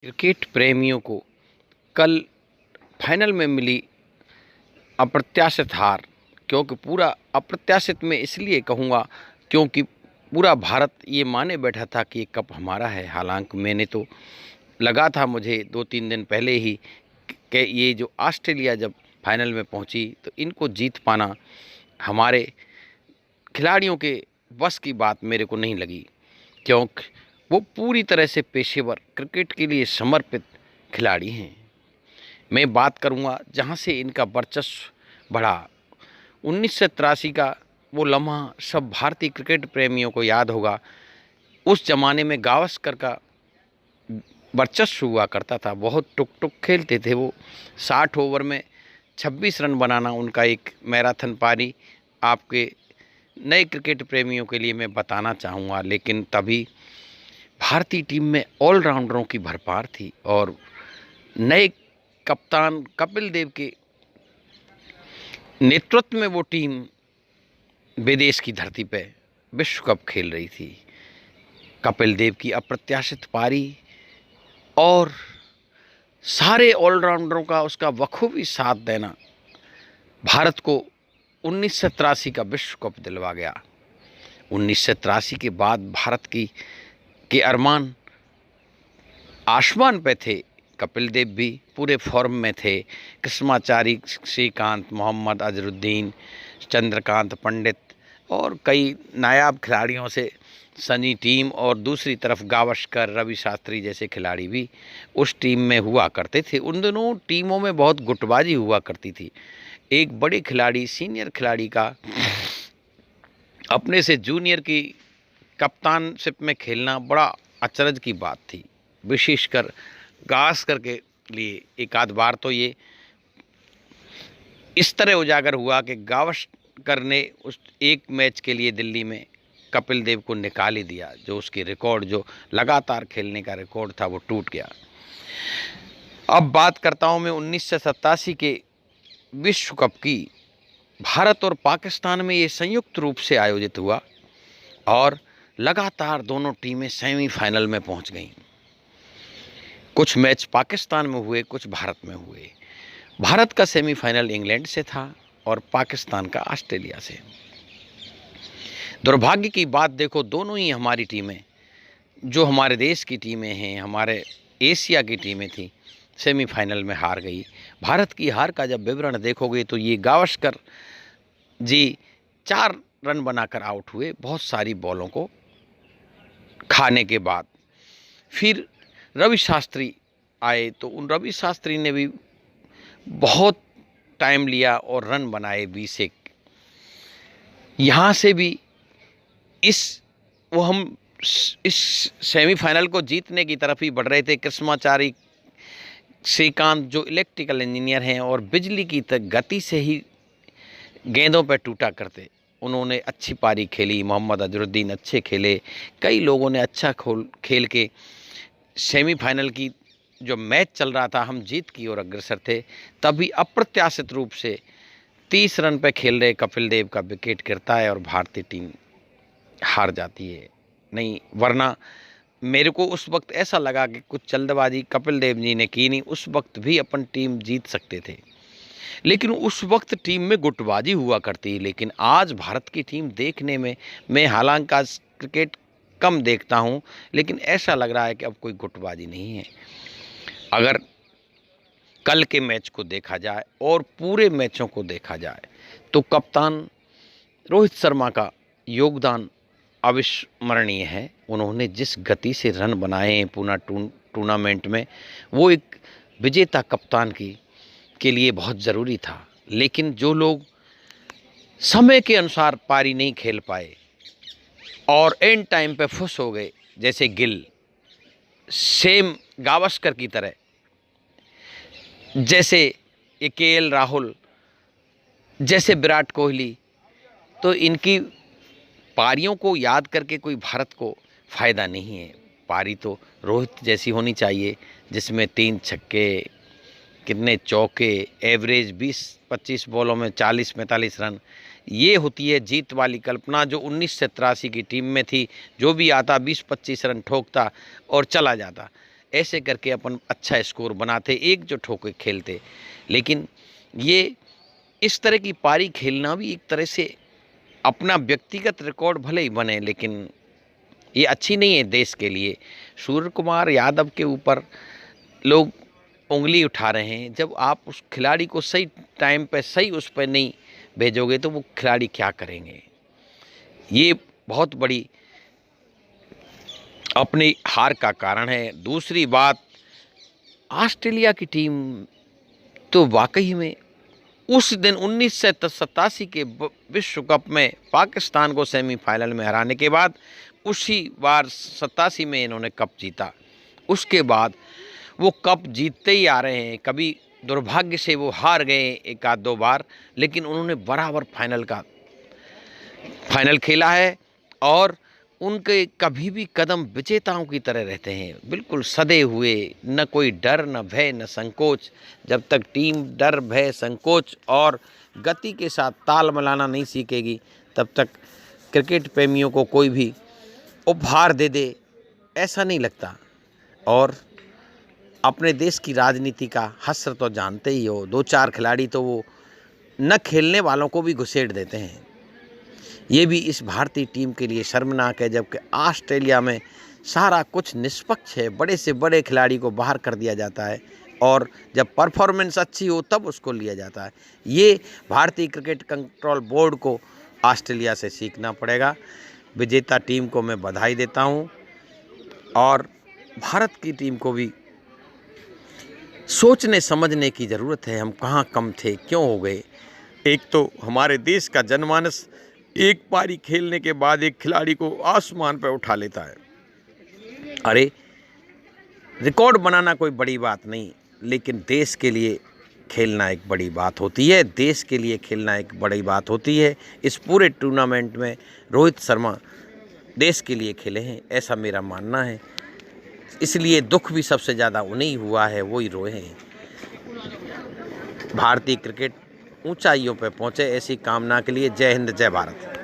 Cricket प्रेमियों को कल फाइनल में मिली अप्रत्याशित हार। क्योंकि पूरा अप्रत्याशित मैं इसलिए कहूँगा क्योंकि पूरा भारत ये माने बैठा था कि ये कप हमारा है। हालांकि मैंने तो लगा था मुझे 2-3 दिन पहले ही कि ये जो ऑस्ट्रेलिया जब फाइनल में पहुंची तो इनको जीत पाना हमारे खिलाड़ियों के बस की बात मेरे को नहीं लगी। क्योंकि वो पूरी तरह से पेशेवर क्रिकेट के लिए समर्पित खिलाड़ी हैं। मैं बात करूंगा जहां से इनका वर्चस्व बढ़ा। 1983 का वो लम्हा सब भारतीय क्रिकेट प्रेमियों को याद होगा। उस ज़माने में गावस्कर का वर्चस्व हुआ करता था। बहुत टुक टुक खेलते थे वो। 60 ओवर में 26 रन बनाना उनका एक मैराथन पारी आपके नए क्रिकेट प्रेमियों के लिए मैं बताना चाहूँगा। लेकिन तभी भारतीय टीम में ऑलराउंडरों की भरमार थी और नए कप्तान कपिल देव के नेतृत्व में वो टीम विदेश की धरती पे विश्व कप खेल रही थी। कपिल देव की अप्रत्याशित पारी और सारे ऑलराउंडरों का उसका बखूबी साथ देना भारत को 1983 का विश्व कप दिलवा गया। 1983 के बाद भारत के अरमान आसमान पे थे। कपिल देव भी पूरे फॉर्म में थे। कृष्णाचारी, श्रीकांत, मोहम्मद अजरुद्दीन, चंद्रकांत पंडित और कई नायाब खिलाड़ियों से सनी टीम और दूसरी तरफ गावस्कर, रवि शास्त्री जैसे खिलाड़ी भी उस टीम में हुआ करते थे। उन दोनों टीमों में बहुत गुटबाजी हुआ करती थी। एक बड़े खिलाड़ी, सीनियर खिलाड़ी का अपने से जूनियर की कप्तानशिप में खेलना बड़ा अचरज की बात थी। विशेषकर गावस्कर के लिए एक आध बार तो ये इस तरह उजागर हुआ कि गावस्कर ने उस एक मैच के लिए दिल्ली में कपिल देव को निकाल ही दिया। जो उसकी रिकॉर्ड, जो लगातार खेलने का रिकॉर्ड था, वो टूट गया। अब बात करता हूं मैं 1987 के विश्व कप की। भारत और पाकिस्तान में ये संयुक्त रूप से आयोजित हुआ और लगातार दोनों टीमें सेमीफाइनल में पहुंच गईं। कुछ मैच पाकिस्तान में हुए, कुछ भारत में हुए। भारत का सेमीफाइनल इंग्लैंड से था और पाकिस्तान का ऑस्ट्रेलिया से। दुर्भाग्य की बात देखो, दोनों ही हमारी टीमें, जो हमारे देश की टीमें हैं, हमारे एशिया की टीमें थी, सेमीफाइनल में हार गई। भारत की हार का जब विवरण देखोगे तो ये गावस्कर जी 4 रन बनाकर आउट हुए बहुत सारी बॉलों को खाने के बाद। फिर रवि शास्त्री आए तो उन रवि शास्त्री ने भी बहुत टाइम लिया और रन बनाए 20 यहाँ से भी हम इस सेमीफाइनल को जीतने की तरफ ही बढ़ रहे थे। कृष्णाचारी, श्रीकांत जो इलेक्ट्रिकल इंजीनियर हैं और बिजली की गति से ही गेंदों पर टूटा करते, उन्होंने अच्छी पारी खेली। मोहम्मद अजरुद्दीन अच्छे खेले। कई लोगों ने अच्छा खेल के सेमीफाइनल की जो मैच चल रहा था, हम जीत की ओर अग्रसर थे। तभी अप्रत्याशित रूप से 30 रन पर खेल रहे कपिल देव का विकेट गिरता है और भारतीय टीम हार जाती है। नहीं, वरना मेरे को उस वक्त ऐसा लगा कि कुछ जल्दबाजी कपिल देव जी ने की नहीं। उस वक्त भी अपन टीम जीत सकते थे, लेकिन उस वक्त टीम में गुटबाजी हुआ करती। लेकिन आज भारत की टीम देखने में, मैं हालांकि आज क्रिकेट कम देखता हूं, लेकिन ऐसा लग रहा है कि अब कोई गुटबाजी नहीं है। अगर कल के मैच को देखा जाए और पूरे मैचों को देखा जाए तो कप्तान रोहित शर्मा का योगदान अविस्मरणीय है। उन्होंने जिस गति से रन बनाए हैं पूरा टूर्नामेंट में, वो एक विजेता कप्तान के लिए बहुत ज़रूरी था। लेकिन जो लोग समय के अनुसार पारी नहीं खेल पाए और एंड टाइम पे फुस हो गए, जैसे गिल, सेम गावस्कर की तरह, जैसे केएल राहुल, जैसे विराट कोहली, तो इनकी पारियों को याद करके कोई भारत को फ़ायदा नहीं है। पारी तो रोहित जैसी होनी चाहिए, जिसमें 3 छक्के, कितने चौके, एवरेज 20-25 बॉलों में 40-45 रन। ये होती है जीत वाली कल्पना जो 1983 की टीम में थी। जो भी आता 20-25 रन ठोकता और चला जाता। ऐसे करके अपन अच्छा स्कोर बनाते, एकजुट होकर खेलते। लेकिन ये इस तरह की पारी खेलना भी एक तरह से अपना व्यक्तिगत रिकॉर्ड भले ही बने, लेकिन ये अच्छी नहीं है देश के लिए। सूर्य कुमार यादव के ऊपर लोग उंगली उठा रहे हैं। जब आप उस खिलाड़ी को सही टाइम पे सही उस पर नहीं भेजोगे तो वो खिलाड़ी क्या करेंगे। ये बहुत बड़ी अपनी हार का कारण है। दूसरी बात, ऑस्ट्रेलिया की टीम तो वाकई में उस दिन 1987 के विश्व कप में पाकिस्तान को सेमीफाइनल में हराने के बाद उसी बार 87 में इन्होंने कप जीता। उसके बाद वो कप जीतते ही आ रहे हैं। कभी दुर्भाग्य से वो हार गए एक आध दो बार, लेकिन उन्होंने बराबर फाइनल खेला है और उनके कभी भी कदम विजेताओं की तरह रहते हैं, बिल्कुल सधे हुए, न कोई डर न भय न संकोच। जब तक टीम डर भय संकोच और गति के साथ ताल मिलाना नहीं सीखेगी तब तक क्रिकेट प्रेमियों को कोई भी उपहार दे दे ऐसा नहीं लगता। और अपने देश की राजनीति का हश्र तो जानते ही हो, दो चार खिलाड़ी तो वो न खेलने वालों को भी घुसेड़ देते हैं। ये भी इस भारतीय टीम के लिए शर्मनाक है, जबकि ऑस्ट्रेलिया में सारा कुछ निष्पक्ष है, बड़े से बड़े खिलाड़ी को बाहर कर दिया जाता है और जब परफॉर्मेंस अच्छी हो तब उसको लिया जाता है। ये भारतीय क्रिकेट कंट्रोल बोर्ड को ऑस्ट्रेलिया से सीखना पड़ेगा। विजेता टीम को मैं बधाई देता हूँ और भारत की टीम को भी सोचने समझने की ज़रूरत है, हम कहाँ कम थे, क्यों हो गए। एक तो हमारे देश का जनमानस एक पारी खेलने के बाद एक खिलाड़ी को आसमान पर उठा लेता है। अरे रिकॉर्ड बनाना कोई बड़ी बात नहीं, लेकिन देश के लिए खेलना एक बड़ी बात होती है। देश के लिए खेलना एक बड़ी बात होती है। इस पूरे टूर्नामेंट में रोहित शर्मा देश के लिए खेले हैं, ऐसा मेरा मानना है। इसलिए दुख भी सबसे ज़्यादा उन्हें हुआ है, वो ही रोए हैं। भारतीय क्रिकेट ऊंचाइयों पर पहुंचे, ऐसी कामना के लिए जय हिंद जय भारत।